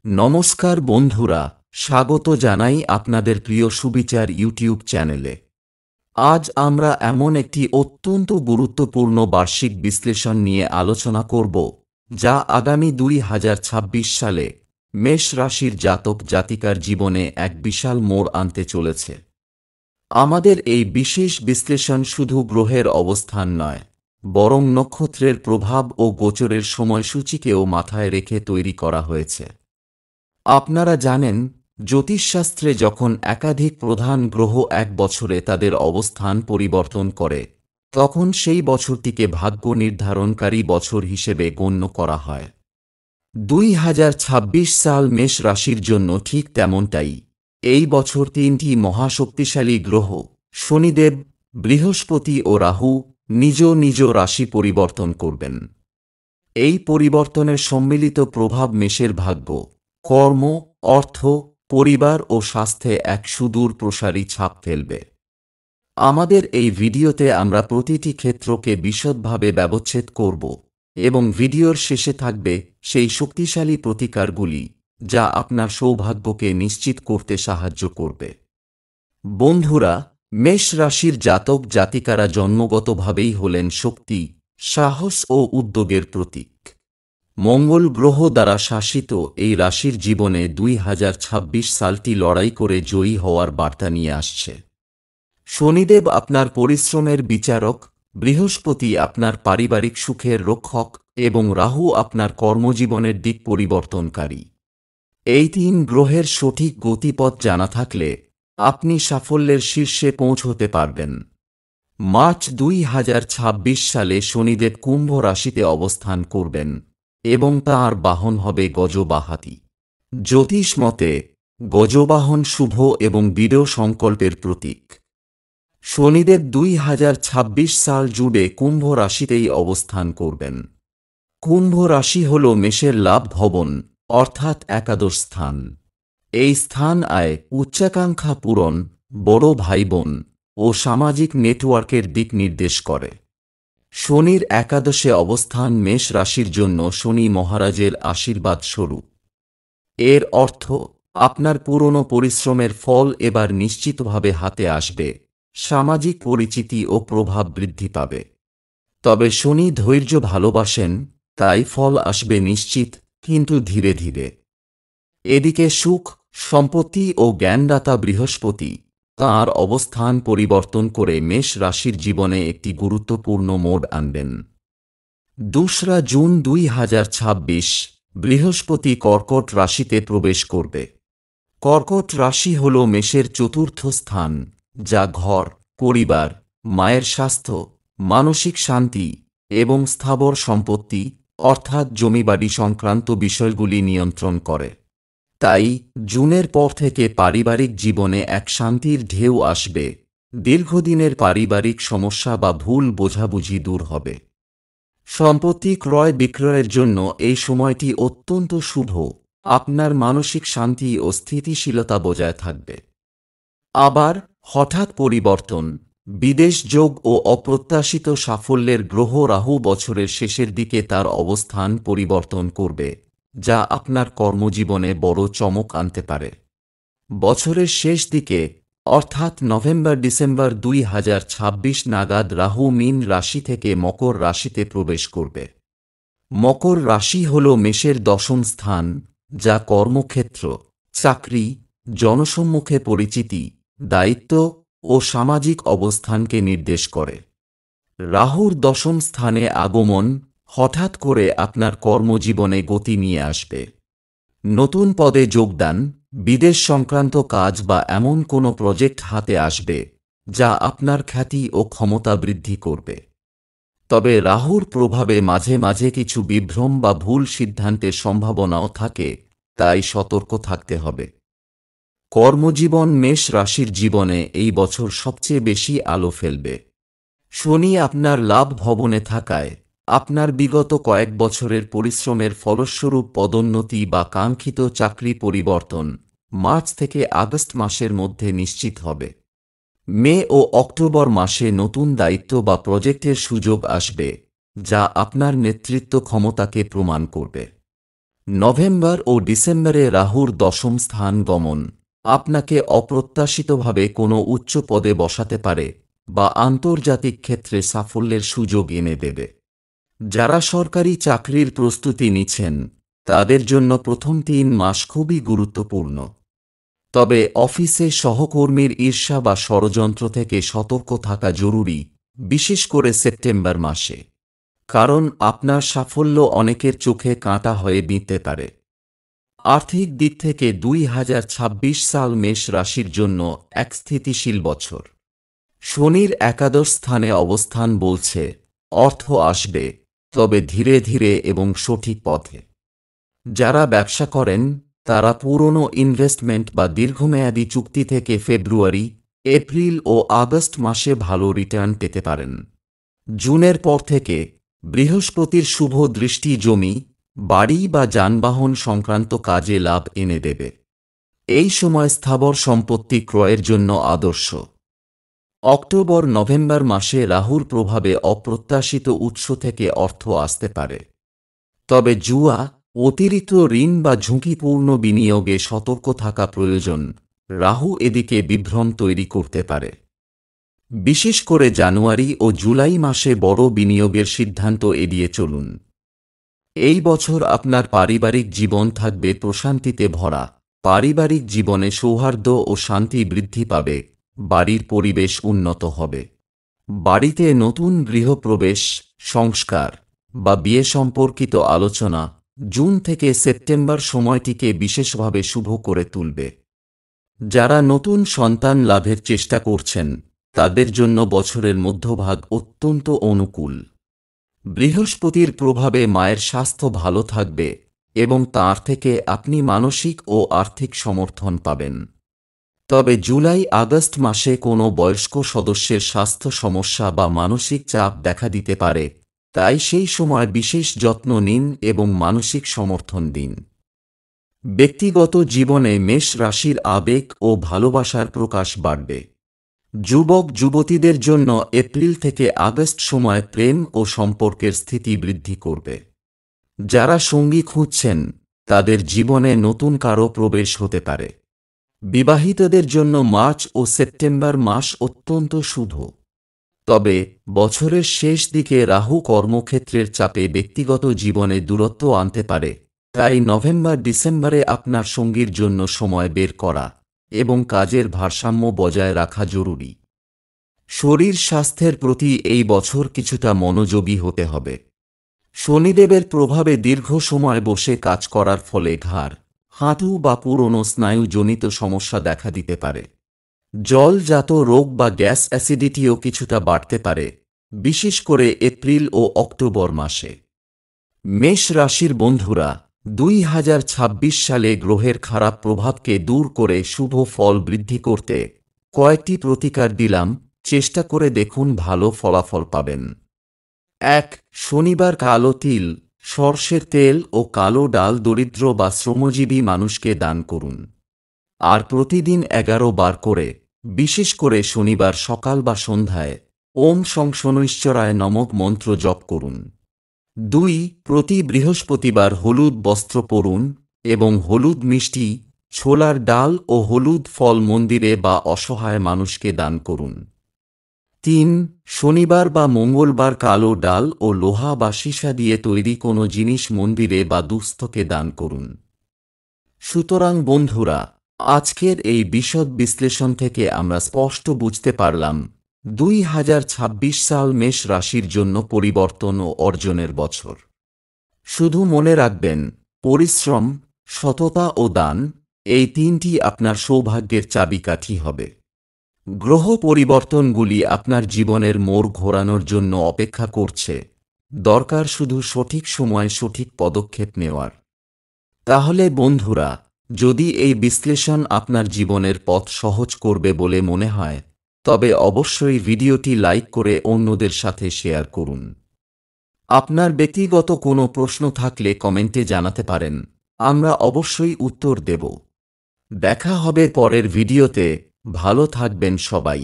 নমস্কার বন্ধুরা, স্বাগত জানাই আপনাদের প্রিয় সুবিচার ইউটিউব চ্যানেলে। আজ আমরা এমন একটি অত্যন্ত গুরুত্বপূর্ণ বার্ষিক বিশ্লেষণ নিয়ে আলোচনা করব, যা আগামী 2026 সালে মেষ রাশির জাতক জাতিকার জীবনে এক বিশাল মোড় আনতে চলেছে। আমাদের এই বিশেষ বিশ্লেষণ শুধু গ্রহের অবস্থান নয়, বরং নক্ষত্রের প্রভাব ও গোচরের সময়সূচিকেও মাথায় রেখে তৈরি করা হয়েছে। আপনারা জানেন, জ্যোতিষশাস্ত্রে যখন একাধিক প্রধান গ্রহ এক বছরে তাদের অবস্থান পরিবর্তন করে, তখন সেই বছরটিকে ভাগ্য নির্ধারণকারী বছর হিসেবে গণ্য করা হয়। 2026 সাল মেষ রাশির জন্য ঠিক তেমনটাই। এই বছর তিনটি মহাশক্তিশালী গ্রহ শনিদেব, বৃহস্পতি ও রাহু নিজ নিজ রাশি পরিবর্তন করবেন। এই পরিবর্তনের সম্মিলিত প্রভাব মেষের ভাগ্য, কর্ম, অর্থ, পরিবার ও স্বাস্থ্যে এক সুদূর প্রসারী ছাপ ফেলবে। আমাদের এই ভিডিওতে আমরা প্রতিটি ক্ষেত্রকে বিশদভাবে ব্যবচ্ছেদ করব এবং ভিডিওর শেষে থাকবে সেই শক্তিশালী প্রতিকারগুলি যা আপনার সৌভাগ্যকে নিশ্চিত করতে সাহায্য করবে। বন্ধুরা, মেষ রাশির জাতক জাতিকারা জন্মগতভাবেই হলেন শক্তি, সাহস ও উদ্যোগের প্রতীক। মঙ্গল গ্রহ দ্বারা শাসিত এই রাশির জীবনে 2026 সালটি লড়াই করে জয়ী হওয়ার বার্তা নিয়ে আসছে। শনিদেব আপনার পরিশ্রমের বিচারক, বৃহস্পতি আপনার পারিবারিক সুখের রক্ষক এবং রাহু আপনার কর্মজীবনের দিক পরিবর্তনকারী। এই তিন গ্রহের সঠিক গতিপথ জানা থাকলে আপনি সাফল্যের শীর্ষে পৌঁছতে পারবেন। মার্চ 2026 সালে শনিদেব কুম্ভ রাশিতে অবস্থান করবেন এবং তাঁর বাহন হবে গজ বা হাতি। জ্যোতিষ মতে গজবাহন শুভ এবং দৃঢ় সংকল্পের প্রতীক। শনিদেব 2026 সাল জুড়ে কুম্ভ রাশিতেই অবস্থান করবেন। কুম্ভ রাশি হল মেষের লাভ ভবন, অর্থাৎ একাদশ স্থান। এই স্থান আয়, উচ্চাকাঙ্ক্ষা পূরণ, বড় ভাই বোন ও সামাজিক নেটওয়ার্কের দিক নির্দেশ করে। শনির একাদশে অবস্থান মেষ রাশির জন্য শনি মহারাজের আশীর্বাদ স্বরূপ। এর অর্থ আপনার পুরনো পরিশ্রমের ফল এবার নিশ্চিতভাবে হাতে আসবে, সামাজিক পরিচিতি ও প্রভাব বৃদ্ধি পাবে। তবে শনি ধৈর্য ভালোবাসেন, তাই ফল আসবে নিশ্চিত, কিন্তু ধীরে ধীরে। এদিকে সুখ, সম্পত্তি ও জ্ঞানদাতা বৃহস্পতি তাঁর অবস্থান পরিবর্তন করে মেষ রাশির জীবনে একটি গুরুত্বপূর্ণ মোড় আনবেন। 2 জুন 2026 বৃহস্পতি কর্কট রাশিতে প্রবেশ করবে। কর্কট রাশি হল মেষের চতুর্থ স্থান, যা ঘর, পরিবার, মায়ের স্বাস্থ্য, মানসিক শান্তি এবং স্থাবর সম্পত্তি অর্থাৎ জমিবাড়ি সংক্রান্ত বিষয়গুলি নিয়ন্ত্রণ করে। তাই জুনের পর থেকে পারিবারিক জীবনে এক শান্তির ঢেউ আসবে। দীর্ঘদিনের পারিবারিক সমস্যা বা ভুল বোঝাবুঝি দূর হবে। সম্পত্তি ক্রয় বিক্রয়ের জন্য এই সময়টি অত্যন্ত শুভ। আপনার মানসিক শান্তি ও স্থিতিশীলতা বজায় থাকবে। আবার হঠাৎ পরিবর্তন, বিদেশ যোগ ও অপ্রত্যাশিত সাফল্যের গ্রহ রাহু বছরের শেষের দিকে তার অবস্থান পরিবর্তন করবে, যা আপনার কর্মজীবনে বড় চমক আনতে পারে। বছরের শেষ দিকে অর্থাৎ নভেম্বর-ডিসেম্বর 2026 নাগাদ রাহু মীন রাশি থেকে মকর রাশিতে প্রবেশ করবে। মকর রাশি হল মেষের দশম স্থান, যা কর্মক্ষেত্র, চাকরি, জনসম্মুখে পরিচিতি, দায়িত্ব ও সামাজিক অবস্থানকে নির্দেশ করে। রাহুর দশম স্থানে আগমন হঠাৎ করে আপনার কর্মজীবনে গতি নিয়ে আসবে। নতুন পদে যোগদান, বিদেশ সংক্রান্ত কাজ বা এমন কোনো প্রজেক্ট হাতে আসবে যা আপনার খ্যাতি ও ক্ষমতা বৃদ্ধি করবে। তবে রাহুর প্রভাবে মাঝে মাঝে কিছু বিভ্রম বা ভুল সিদ্ধান্তের সম্ভাবনাও থাকে, তাই সতর্ক থাকতে হবে। কর্মজীবন মেষ রাশির জীবনে এই বছর সবচেয়ে বেশি আলো ফেলবে। শনি আপনার লাভ ভবনে থাকায় আপনার বিগত কয়েক বছরের পরিশ্রমের ফলস্বরূপ পদোন্নতি বা কাঙ্ক্ষিত চাকরি পরিবর্তন মার্চ থেকে আগস্ট মাসের মধ্যে নিশ্চিত হবে। মে ও অক্টোবর মাসে নতুন দায়িত্ব বা প্রজেক্টের সুযোগ আসবে, যা আপনার নেতৃত্ব ক্ষমতাকে প্রমাণ করবে। নভেম্বর ও ডিসেম্বরে রাহুর দশম স্থান গমন আপনাকে অপ্রত্যাশিতভাবে কোনো উচ্চ পদে বসাতে পারে বা আন্তর্জাতিক ক্ষেত্রে সাফল্যের সুযোগ এনে দেবে। যারা সরকারি চাকরির প্রস্তুতি নিচ্ছেন তাদের জন্য প্রথম 3 মাস খুবই গুরুত্বপূর্ণ। তবে অফিসে সহকর্মীর ঈর্ষা বা ষড়যন্ত্র থেকে সতর্ক থাকা জরুরি, বিশেষ করে সেপ্টেম্বর মাসে, কারণ আপনার সাফল্য অনেকের চোখে কাঁটা হয়ে বিঁধতে পারে। আর্থিক দিক থেকে 2026 সাল মেষ রাশির জন্য এক স্থিতিশীল বছর। শনির একাদশ স্থানে অবস্থান বলছে অর্থ আসবে, তবে ধীরে ধীরে এবং সঠিক পথে। যারা ব্যবসা করেন তারা পুরনো ইনভেস্টমেন্ট বা দীর্ঘমেয়াদী চুক্তি থেকে ফেব্রুয়ারি, এপ্রিল ও আগস্ট মাসে ভালো রিটার্ন পেতে পারেন। জুনের পর থেকে বৃহস্পতির শুভ দৃষ্টি জমি, বাড়ি বা যানবাহন সংক্রান্ত কাজে লাভ এনে দেবে। এই সময় স্থাবর সম্পত্তি ক্রয়ের জন্য আদর্শ। অক্টোবর নভেম্বর মাসে রাহুর প্রভাবে অপ্রত্যাশিত উৎস থেকে অর্থ আসতে পারে, তবে জুয়া, অতিরিক্ত ঋণ বা ঝুঁকিপূর্ণ বিনিয়োগে সতর্ক থাকা প্রয়োজন। রাহু এদিকে বিভ্রম তৈরি করতে পারে। বিশেষ করে জানুয়ারি ও জুলাই মাসে বড় বিনিয়োগের সিদ্ধান্ত এড়িয়ে চলুন। এই বছর আপনার পারিবারিক জীবন থাকবে প্রশান্তিতে ভরা। পারিবারিক জীবনে সৌহার্দ্য ও শান্তি বৃদ্ধি পাবে, বাড়ির পরিবেশ উন্নত হবে। বাড়িতে নতুন গৃহপ্রবেশ, সংস্কার বা বিয়ে সম্পর্কিত আলোচনা জুন থেকে সেপ্টেম্বর সময়টিকে বিশেষভাবে শুভ করে তুলবে। যারা নতুন সন্তান লাভের চেষ্টা করছেন তাদের জন্য বছরের মধ্যভাগ অত্যন্ত অনুকূল। বৃহস্পতির প্রভাবে মায়ের স্বাস্থ্য ভালো থাকবে এবং তার থেকে আপনি মানসিক ও আর্থিক সমর্থন পাবেন। তবে জুলাই আগস্ট মাসে কোনো বয়স্ক সদস্যের স্বাস্থ্য সমস্যা বা মানসিক চাপ দেখা দিতে পারে, তাই সেই সময় বিশেষ যত্ন নিন এবং মানসিক সমর্থন দিন। ব্যক্তিগত জীবনে মেষ রাশির আবেগ ও ভালোবাসার প্রকাশ বাড়বে। যুবক যুবতীদের জন্য এপ্রিল থেকে আগস্ট সময় প্রেম ও সম্পর্কের স্থিতি বৃদ্ধি করবে। যারা সঙ্গী খুঁজছেন তাদের জীবনে নতুন কারো প্রবেশ হতে পারে। বিবাহিতদের জন্য মার্চ ও সেপ্টেম্বর মাস অত্যন্ত শুভ। তবে বছরের শেষ দিকে রাহু কর্মক্ষেত্রের চাপে ব্যক্তিগত জীবনে দূরত্ব আনতে পারে, তাই নভেম্বর ডিসেম্বরে আপনার সঙ্গীর জন্য সময় বের করা এবং কাজের ভারসাম্য বজায় রাখা জরুরি। শরীর স্বাস্থ্যের প্রতি এই বছর কিছুটা মনোযোগী হতে হবে। শনিদেবের প্রভাবে দীর্ঘ সময় বসে কাজ করার ফলে ঘাড়, হাঁটু বা পুরনো স্নায়ুজনিত সমস্যা দেখা দিতে পারে। জলজাত রোগ বা গ্যাস অ্যাসিডিটিও কিছুটা বাড়তে পারে, বিশেষ করে এপ্রিল ও অক্টোবর মাসে। মেষ রাশির বন্ধুরা, 2026 সালে গ্রহের খারাপ প্রভাবকে দূর করে শুভ ফল বৃদ্ধি করতে কয়েকটি প্রতিকার দিলাম, চেষ্টা করে দেখুন, ভালো ফলাফল পাবেন। 1. শনিবার কালো তিল, সর্ষের তেল ও কালো ডাল দরিদ্র বা শ্রমজীবী মানুষকে দান করুন। আর প্রতিদিন 11 বার করে, বিশেষ করে শনিবার সকাল বা সন্ধ্যায়, ওম শং শনৈশ্চরায় নমঃ মন্ত্র জপ করুন। 2. প্রতি বৃহস্পতিবার হলুদ বস্ত্র পরুন এবং হলুদ মিষ্টি, ছোলার ডাল ও হলুদ ফল মন্দিরে বা অসহায় মানুষকে দান করুন। 3. শনিবার বা মঙ্গলবার কালো ডাল ও লোহা বা সীসা দিয়ে তৈরি কোনো জিনিস মন্দিরে বা দুস্থকে দান করুন। সুতরাং বন্ধুরা, আজকের এই বিশদ বিশ্লেষণ থেকে আমরা স্পষ্ট বুঝতে পারলাম 2026 সাল মেষ রাশির জন্য পরিবর্তন ও অর্জনের বছর। শুধু মনে রাখবেন, পরিশ্রম, সততা ও দান, এই তিনটি আপনার সৌভাগ্যের চাবিকাঠি হবে। গ্রহ পরিবর্তনগুলি আপনার জীবনের মোড় ঘোরানোর জন্য অপেক্ষা করছে, দরকার শুধু সঠিক সময়ে সঠিক পদক্ষেপ নেওয়ার। তাহলে বন্ধুরা, যদি এই বিশ্লেষণ আপনার জীবনের পথ সহজ করবে বলে মনে হয়, তবে অবশ্যই ভিডিওটি লাইক করে অন্যদের সাথে শেয়ার করুন। আপনার ব্যক্তিগত কোনো প্রশ্ন থাকলে কমেন্টে জানাতে পারেন, আমরা অবশ্যই উত্তর দেব। দেখা হবে পরের ভিডিওতে। ভালো থাকবেন সবাই।